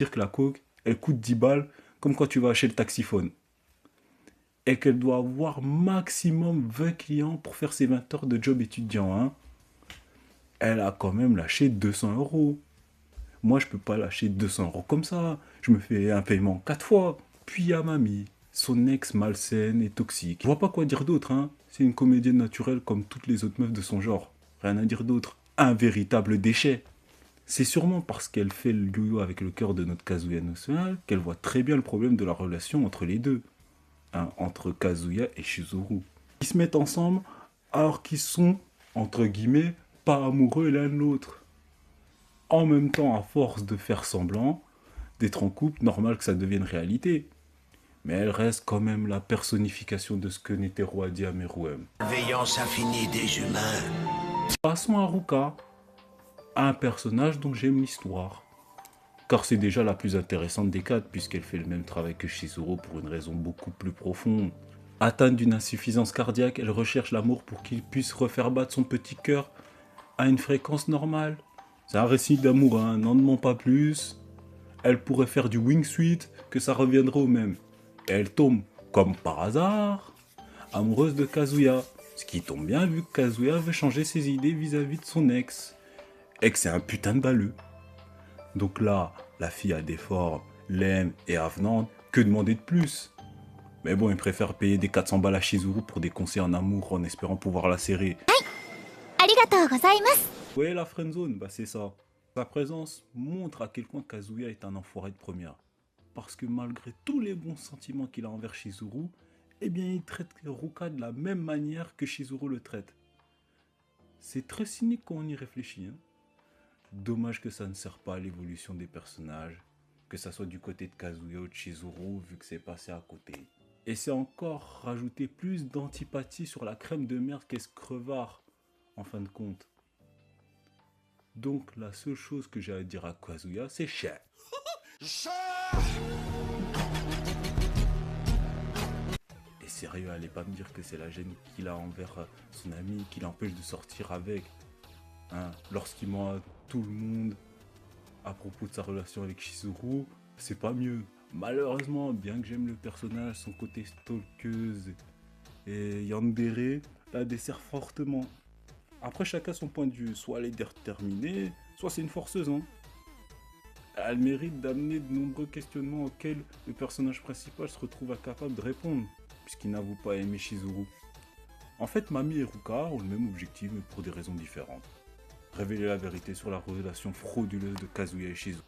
Dire que la coke, elle coûte 10 balles, comme quand tu vas acheter le taxiphone. Et qu'elle doit avoir maximum 20 clients pour faire ses 20 heures de job étudiant. Hein. Elle a quand même lâché 200 euros. Moi, je peux pas lâcher 200 euros comme ça. Je me fais un paiement 4 fois. Puis il y a mamie, son ex malsaine et toxique. Je vois pas quoi dire d'autre, hein. C'est une comédienne naturelle comme toutes les autres meufs de son genre. Rien à dire d'autre. Un véritable déchet. C'est sûrement parce qu'elle fait le yo-yo avec le cœur de notre Kazuya national qu'elle voit très bien le problème de la relation entre les deux. Hein, entre Kazuya et Shizuru. Ils se mettent ensemble alors qu'ils sont, entre guillemets, pas amoureux l'un de l'autre. En même temps, à force de faire semblant d'être en couple, normal que ça devienne réalité. Mais elle reste quand même la personnification de ce que n'était Roadi à Meruem. Veillance infinie des humains. Passons à Ruka, un personnage dont j'aime l'histoire. Car c'est déjà la plus intéressante des quatre, puisqu'elle fait le même travail que Shizuru pour une raison beaucoup plus profonde. Atteinte d'une insuffisance cardiaque, elle recherche l'amour pour qu'il puisse refaire battre son petit cœur à une fréquence normale. C'est un récit d'amour, hein, n'en demande pas plus. Elle pourrait faire du wingsuit, que ça reviendrait au même. Et elle tombe, comme par hasard, amoureuse de Kazuya. Ce qui tombe bien vu que Kazuya veut changer ses idées vis-à-vis de son ex. Et que c'est un putain de balleux. Donc là, la fille a des formes, l'aime et avenante, que demander de plus? Mais bon, il préfère payer des 400 balles à Shizuru pour des conseils en amour en espérant pouvoir la serrer. Vous voyez la friendzone? Bah c'est ça. Sa présence montre à quel point Kazuya est un enfoiré de première. Parce que malgré tous les bons sentiments qu'il a envers Shizuru, eh bien il traite Ruka de la même manière que Shizuru le traite. C'est très cynique quand on y réfléchit. Hein. Dommage que ça ne sert pas à l'évolution des personnages, que ça soit du côté de Kazuya ou de Shizuru, vu que c'est passé à côté. Et c'est encore rajouter plus d'antipathie sur la crème de merde qu'est ce crevard, en fin de compte. Donc la seule chose que j'ai à dire à Kazuya, c'est cher. Et sérieux, allez pas me dire que c'est la gêne qu'il a envers son ami qui l'empêche de sortir avec. Hein, lorsqu'il ment à tout le monde à propos de sa relation avec Shizuru, c'est pas mieux. Malheureusement, bien que j'aime le personnage, son côté stalkeuse et yandere la dessert fortement. Après, chacun son point de vue. Soit elle est déterminée, soit c'est une forceuse. Hein. Elle mérite d'amener de nombreux questionnements auxquels le personnage principal se retrouve incapable de répondre, puisqu'il n'avoue pas aimer Shizuru. En fait, Mami et Ruka ont le même objectif, mais pour des raisons différentes. Révéler la vérité sur la relation frauduleuse de Kazuya et Shizuru.